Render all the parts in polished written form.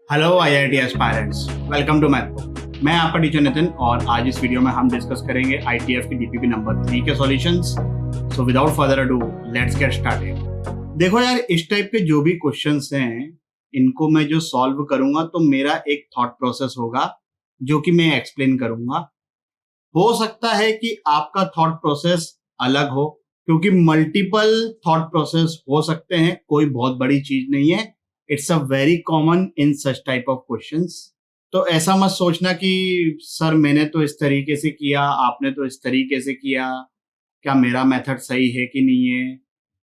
Hello IIT aspirants, welcome to Mathbook. मैं आपका teacher Nitin और आज इस वीडियो में हम डिस्कस करेंगे आईटीएफ की डीपीपी नंबर 3 के solutions. So without further ado let's get started. देखो यार, इस टाइप के जो भी क्वेश्चंस हैं इनको मैं जो सॉल्व करूंगा तो मेरा एक थॉट प्रोसेस होगा जो कि मैं एक्सप्लेन करूंगा। हो सकता है कि आपका थॉट प्रोसेस अलग हो, क्योंकि मल्टीपल थॉट प्रोसेस हो सकते हैं, कोई बहुत बड़ी चीज नहीं है। It's a very common in such type of questions. तो ऐसा मत सोचना कि सर मैंने तो इस तरीके से किया, आपने तो इस तरीके से किया, क्या मेरा मेथड सही है कि नहीं है।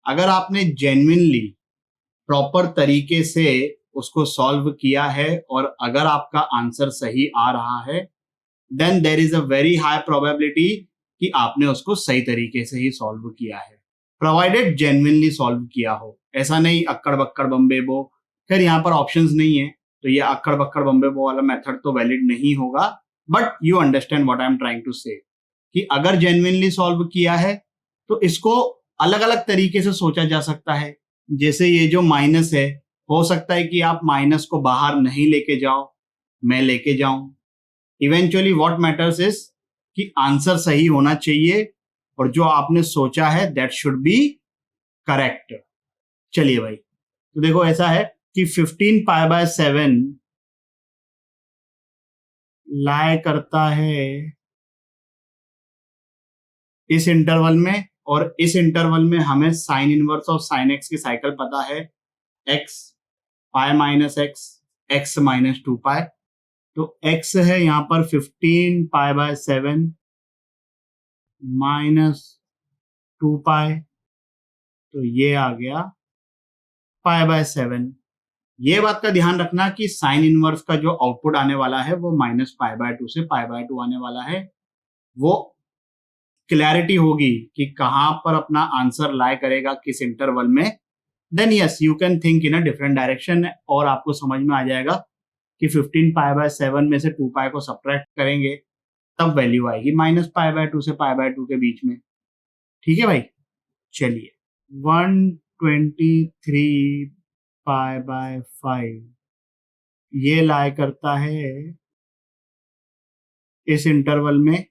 अगर आपने जेन्युइनली प्रॉपर तरीके से उसको सॉल्व किया है और अगर आपका आंसर सही आ रहा है, then there is a very high probability कि आपने उसको सही तरीके से ही सॉल्व किया है, प्रोवाइडेड जेन्युइनली सॉल्व किया हो। ऐसा नहीं अक्कड़ बक्कड़ बम्बे बो। फिर यहाँ पर ऑप्शंस नहीं है तो ये अक्कड़ बक्कड़ बम्बे बो वाला मेथड तो वैलिड नहीं होगा। But you understand what I am trying to say, कि अगर जेन्युइनली सॉल्व किया है तो इसको अलग अलग तरीके से सोचा जा सकता है। जैसे ये जो माइनस है, हो सकता है कि आप माइनस को बाहर नहीं लेके जाओ, मैं लेके जाऊं। इवेंचुअली व्हाट मैटर्स इज कि आंसर सही होना चाहिए और जो आपने सोचा है दैट शुड बी करेक्ट। चलिए भाई, तो देखो ऐसा है कि 15 पाई बाय 7 लाई करता है इस इंटरवल में, और इस इंटरवल में हमें sign inverse of sine x की साइकिल पता है, X pi minus x, x minus 2 पाई। तो एक्स है यहाँ पर 15 पाई बाय 7 माइनस 2 पाई, तो ये आ गया पाई बाय 7। ये बात का ध्यान रखना कि साइन इनवर्स का जो आउटपुट आने वाला है वो -पाई बाय 2 से पाई बाय 2 आने वाला है। वो क्लैरिटी होगी कि कहां पर अपना आंसर लाई करेगा, किस इंटरवल में। Then yes you can think in a different direction और आपको समझ में आ जाएगा कि 15 पाई बाय 7 में से 2 पाई को सब्ट्रैक्ट करेंगे तब वैल्यू आएगी -पाई बाय 2 से पाई बाय 2 के बीच में। ठीक है भाई, चलिए 123 पाई बाय 5 ये लाई करता है इस इंटरवल में,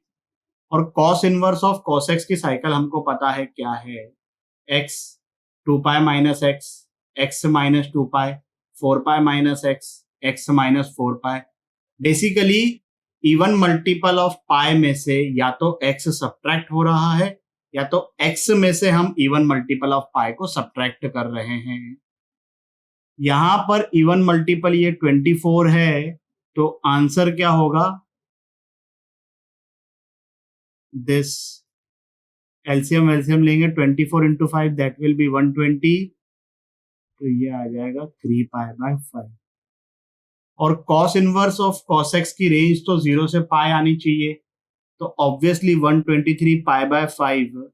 और cos inverse of cos X की साइकिल हमको पता है क्या है, x 2 pi minus x, x minus 2 pi, 4 pi minus x, x minus 4 pi. Basically even multiple of pi में से या तो एक्स सब्ट्रैक्ट हो रहा है या तो एक्स में से हम इवन मल्टीपल ऑफ पाई को सब्ट्रैक्ट कर रहे हैं। यहां पर इवन मल्टीपल ये 24 है, तो आंसर क्या होगा, दिस एलसीएम एलसीएम लेंगे 24 × 5 दैट विल बी 120, तो ये आ जाएगा 3 पाई बाय 5। और cos inverse of cos X की रेंज तो 0 से पाई आनी चाहिए, तो ऑब्वियसली 123 पाई बाय 5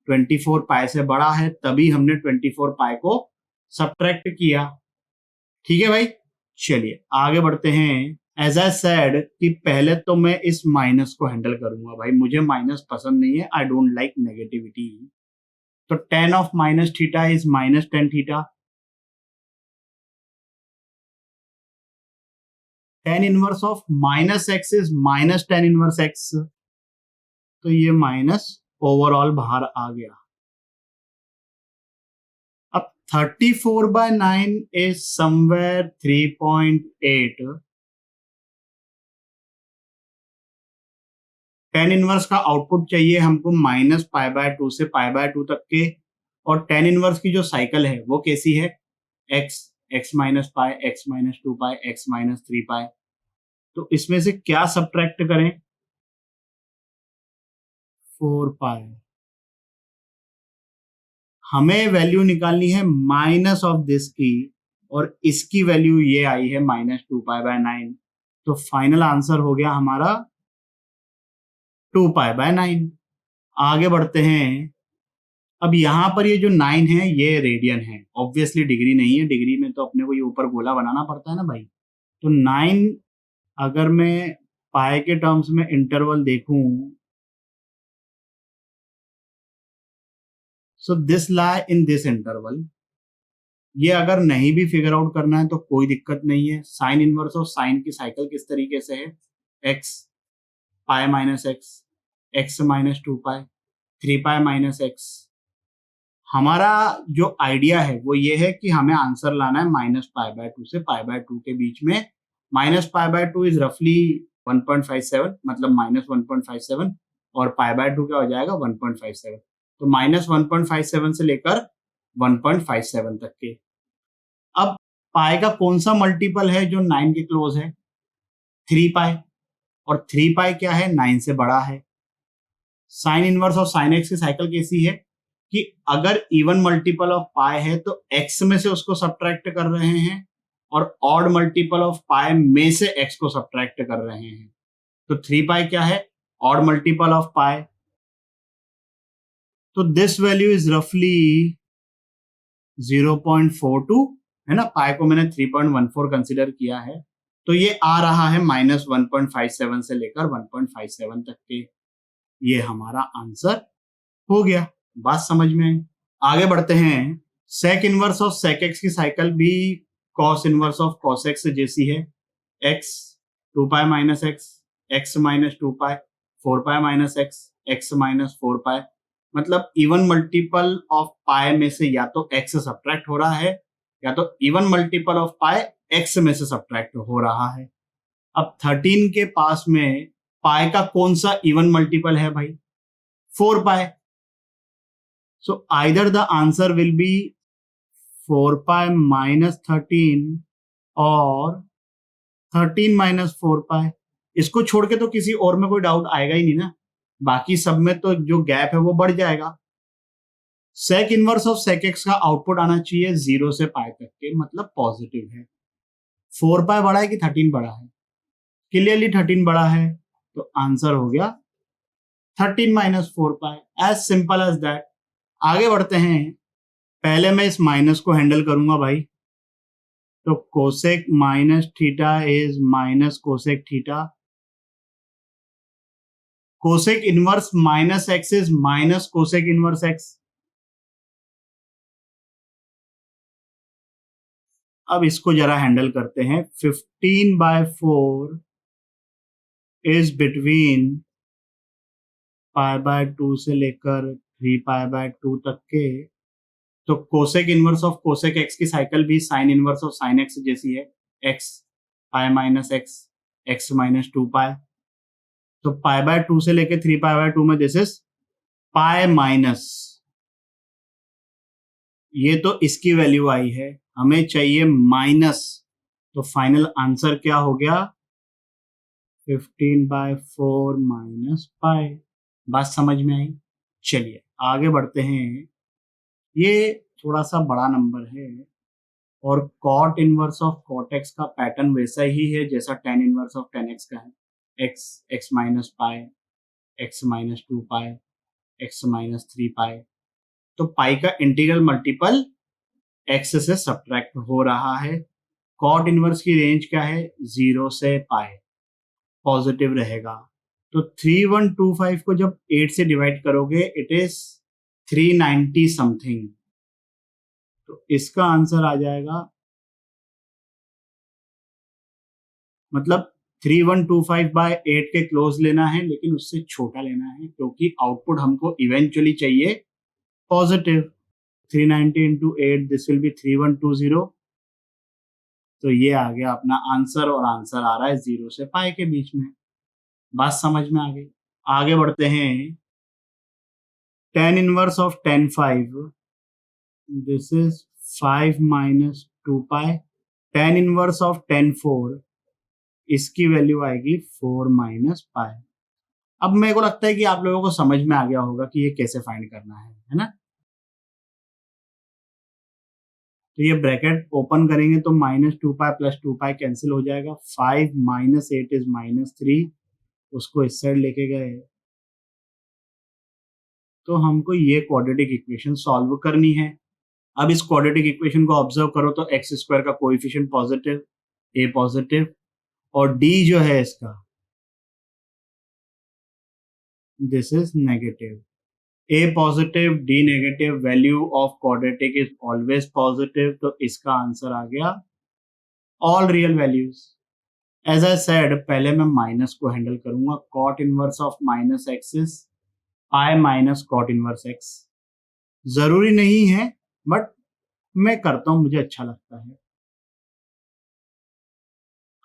24 पाई से बड़ा है, तभी हमने 24 पाई को सब्ट्रैक्ट किया। ठीक है भाई, चलिए आगे बढ़ते हैं। एज आई सेड कि पहले तो मैं इस माइनस को हैंडल करूंगा भाई, मुझे माइनस पसंद नहीं है, आई डोंट लाइक नेगेटिविटी। तो tan of minus theta is -tan theta, tan inverse of minus x is -tan inverse X, तो ये माइनस ओवरऑल बाहर आ गया। अब 34/9 इज समवेयर 3.8। tan इनवर्स का आउटपुट चाहिए हमको -पाई बाय 2 से पाई बाय 2 तक के, और tan इनवर्स की जो साइकिल है वो कैसी है, x, x minus pi, x minus 2 पाई, x माइनस 3 पाई। तो इसमें से क्या सब्ट्रैक्ट करें, 4 पाई। हमें वैल्यू निकालनी है माइनस ऑफ दिस की, और इसकी वैल्यू ये आई है -2 पाई बाय 9। तो फाइनल आंसर हो गया हमारा 2 पाई बाय 9। आगे बढ़ते हैं। अब यहाँ पर ये जो 9 है ये रेडियन है, ऑब्वियसली डिग्री नहीं है, डिग्री में तो अपने को ये ऊपर गोला बनाना पड़ता है ना भाई। तो 9 अगर मैं पाई के टर्म्स में इंटरवल देखूं, so this lie in this interval, ये अगर नहीं भी फिगर आउट करना है तो कोई दिक्कत नहीं है। साइन इनवर्स ऑफ साइन की साइकिल किस तरीके से है, X pi minus x, x minus two pi, three pi minus X. हमारा जो आइडिया है वो ये है कि हमें आंसर लाना है माइनस पाई बाय टू से पाई बाय टू के बीच में। Minus pi by two is रफली 1.57, मतलब माइनस 1.57, और पाई बाय टू क्या हो जाएगा 1.57। तो माइनस 1.57 से लेकर 1.57 तक के। अब पाई का कौन सा मल्टीपल है जो 9 के क्लोज है, 3 पाई, और 3 पाई क्या है, 9 से बड़ा है। Sine inverse of sine x की साइकिल कैसी है कि अगर इवन मल्टीपल ऑफ पाई है तो एक्स में से उसको सब्ट्रैक्ट कर रहे हैं, और ऑड मल्टीपल ऑफ पाई में से एक्स को सब्ट्रैक्ट कर रहे हैं। तो 3 पाई क्या है, ऑड मल्टीपल ऑफ पाई। तो दिस वैल्यू इज रफली 0.42 है ना, पाई को मैंने 3.14 कंसिडर किया है। तो ये आ रहा है माइनस 1.57 से लेकर 1.57 तक के। ये हमारा आंसर हो गया। बात समझ में आई। आगे बढ़ते हैं। Sec inverse of sec x की साइकिल भी cos inverse of cos x जैसी है। X 2 pi minus x, x minus 2 pi, 4 pi minus x, x minus 4 pi. मतलब इवन मल्टीपल ऑफ पाई में से या तो एक्स सब्ट्रैक्ट हो रहा है, या तो even multiple of pi x में से सब्ट्रैक्ट हो रहा है। अब 13 के पास में पाई का कौन सा इवन मल्टीपल है भाई, 4 पाई। So either the answer will be 4 pi minus 13 और 13 minus 4 pi। इसको छोड़ के तो किसी और में कोई डाउट आएगा ही नहीं ना, बाकी सब में तो जो गैप है वो बढ़ जाएगा। Sec inverse of sec x का आउटपुट आना चाहिए 0 से पाई तक के, मतलब पॉजिटिव है। 4 पाई बड़ा है कि 13 बड़ा है, क्लियरली 13 बड़ा है, तो आंसर हो गया 13 minus 4 pi, as simple as that. आगे बढ़ते हैं। पहले मैं इस माइनस को हैंडल करूंगा भाई। तो cosec minus theta is minus cosec theta. Cosec inverse minus x is minus cosec inverse x. अब इसको जरा हैंडल करते हैं। 15/4 इज बिटवीन पाई बाय 2 से लेकर 3 पाई/2 तक के। तो cosec inverse of cosec x की साइकिल भी sign inverse of sine x जैसी है। X pi minus x, x minus 2 पाई। तो पाई/2 से लेके 3 पाई/2 में दिस इज पाई माइनस, ये तो इसकी वैल्यू आई है, हमें चाहिए माइनस। तो फाइनल आंसर क्या हो गया, 15/4 माइनस पाई। बात समझ में आई। चलिए आगे बढ़ते हैं। ये थोड़ा सा बड़ा नंबर है, और cot inverse of cot x का पैटर्न वैसा ही है जैसा tan inverse of tan x का है। X, x minus pi, x minus 2 pi, x minus 3 pi. तो पाई का इंटीग्रल मल्टीपल एक्स से सब्ट्रैक्ट हो रहा है। कॉट इनवर्स की रेंज क्या है, 0 से पाई, पॉजिटिव रहेगा। तो 3125 को जब 8 से डिवाइड करोगे इट इज 390 समथिंग। तो इसका आंसर आ जाएगा, मतलब 3125/8 के क्लोज लेना है, लेकिन उससे छोटा लेना है क्योंकि आउटपुट हमको इवेंचुअली चाहिए positive. 390 into 8 this will be 3120। तो ये आ गया अपना आंसर, और आंसर आ रहा है 0 से पाई के बीच में। बात समझ में आ गई। आगे बढ़ते हैं। tan inverse of tan 5, this is 5 minus 2 pi. tan inverse of tan 4, इसकी वैल्यू आएगी 4 माइनस पाई। अब मेरे को लगता है कि आप लोगों को समझ में आ गया होगा कि ये कैसे फाइंड करना है ना। तो ये ब्रैकेट ओपन करेंगे तो minus 2 pi plus 2 pi cancel हो जाएगा। 5 माइनस 8 इज माइनस 3, उसको इस साइड लेके गए। तो हमको ये क्वाड्रेटिक इक्वेशन सॉल्व करनी है। अब इस क्वाड्रेटिक इक्वेशन को ऑब्जर्व करो तो एक्स स्क्वायर का कोएफिशिएंट पॉजिटिव, ए पॉजिटिव, और डी जो है इसका this is negative. A positive d negative, value of quadratic is always positive, तो इसका आंसर आ गया all real values. As I said, पहले मैं माइनस को हैंडल करूंगा। Cot inverse of minus x is pi minus cot inverse x. जरूरी नहीं है बट मैं करता हूं, मुझे अच्छा लगता है।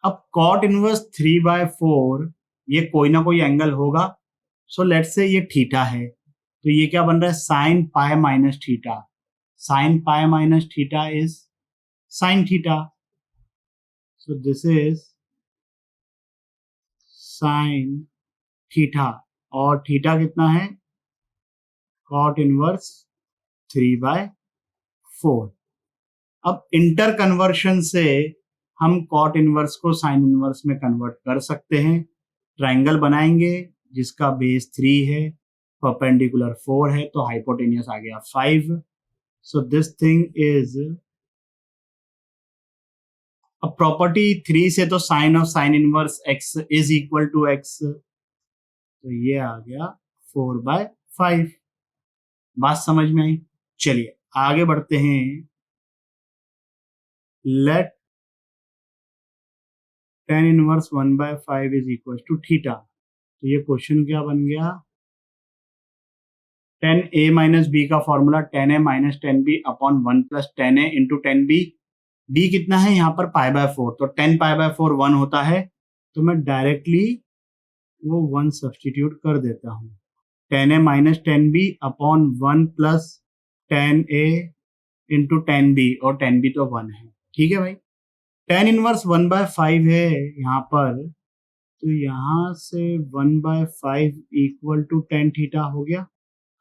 अब कॉट इनवर्स 3/4, ये कोई ना कोई एंगल होगा। सो लेट्स से ये थीटा है, तो ये क्या बन रहा है, sine pi minus theta. Sine pi minus theta is sine theta, so this is sine theta. और थीटा कितना है, कॉट इनवर्स 3/4। अब इंटर कन्वर्शन से हम कॉट इनवर्स को साइन इनवर्स में कन्वर्ट कर सकते हैं। ट्राइंगल बनाएंगे जिसका बेस 3 है, परपेंडिकुलर 4 है, तो हाइपोटेनियस आ गया 5। सो दिस थिंग इज अब प्रॉपर्टी 3 से तो sine of sine inverse x is equal to x, तो ये आ गया 4/5। बात समझ में आई? चलिए आगे बढ़ते हैं। Let tan inverse 1/5 is equal to theta. तो ये क्वेश्चन क्या बन गया, tan a माइनस बी का formula tan a minus tan b upon 1 plus tan a into tan b। b कितना है यहाँ पर π/4, तो 10 π/4 1 होता है, तो मैं डायरेक्टली वो 1 सब्सटीट्यूट कर देता हूँ। tan a minus tan b upon 1 plus tan a into tan b, और tan b तो 1 है। ठीक है भाई, tan इनवर्स 1/5 है यहाँ पर, तो यहाँ से 1/5 इक्वल टू tan थीटा हो गया।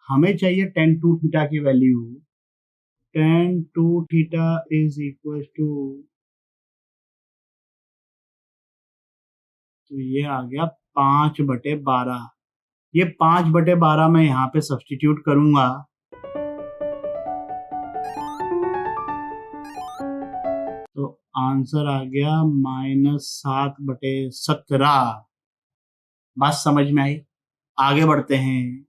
हमें चाहिए tan 2 थीटा की value. tan 2 theta is equal to, तो ये आ गया 5/12। ये 5/12 मैं यहाँ पे सब्सटीट्यूट करूंगा, तो आंसर आ गया -7/17। बात समझ में आई? आगे बढ़ते हैं।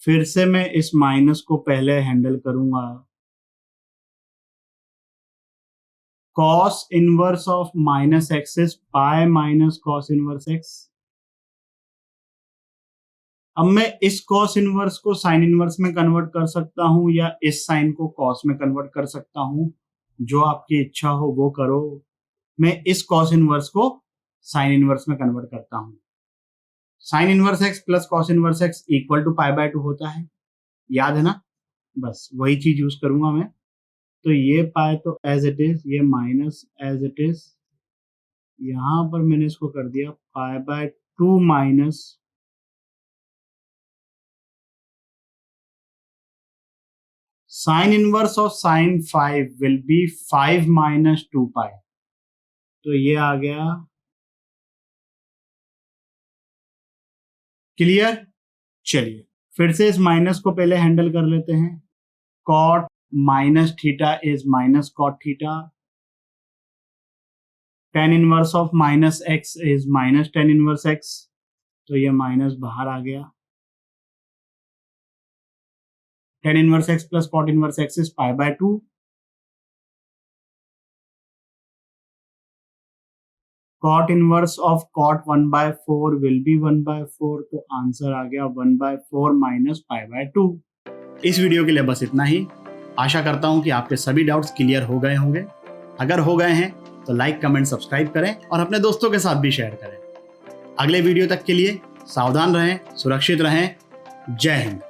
फिर से मैं इस माइनस को पहले हैंडल करूंगा। Cos inverse of minus x is pi minus cos inverse x. अब मैं इस कॉस इनवर्स को साइन इनवर्स में कन्वर्ट कर सकता हूं, या इस साइन को कॉस में कन्वर्ट कर सकता हूं। जो आपकी इच्छा हो वो करो। मैं इस कॉस इनवर्स को साइन इनवर्स में कन्वर्ट करता हूं। Sine inverse X plus cos inverse X equal to π/2 होता है, याद है ना? बस वही चीज यूज करूंगा मैं। तो ये पाई तो एज इट इज, ये माइनस एज इट इज। यहां पर मैंने इसको कर दिया π/2 माइनस sine inverse of sine 5 will be 5 minus 2π। तो ये आ गया। क्लियर? चलिए फिर से इस माइनस को पहले हैंडल कर लेते हैं। Cot minus theta is minus cot theta. tan inverse of minus x is minus tan inverse X, तो ये माइनस बाहर आ गया। tan inverse X plus cot inverse X is π/2। Cot inverse of cot 1/4 will be 1/4, तो answer आ गया 1/4 minus π/2। इस video के लिए बस इतना ही। आशा करता हूं कि आपके सभी डाउट्स क्लियर हो गए होंगे। अगर हो गए हैं तो लाइक कमेंट सब्सक्राइब करें और अपने दोस्तों के साथ भी शेयर करें। अगले वीडियो तक के लिए सावधान रहें, सुरक्षित रहें। जय हिंद।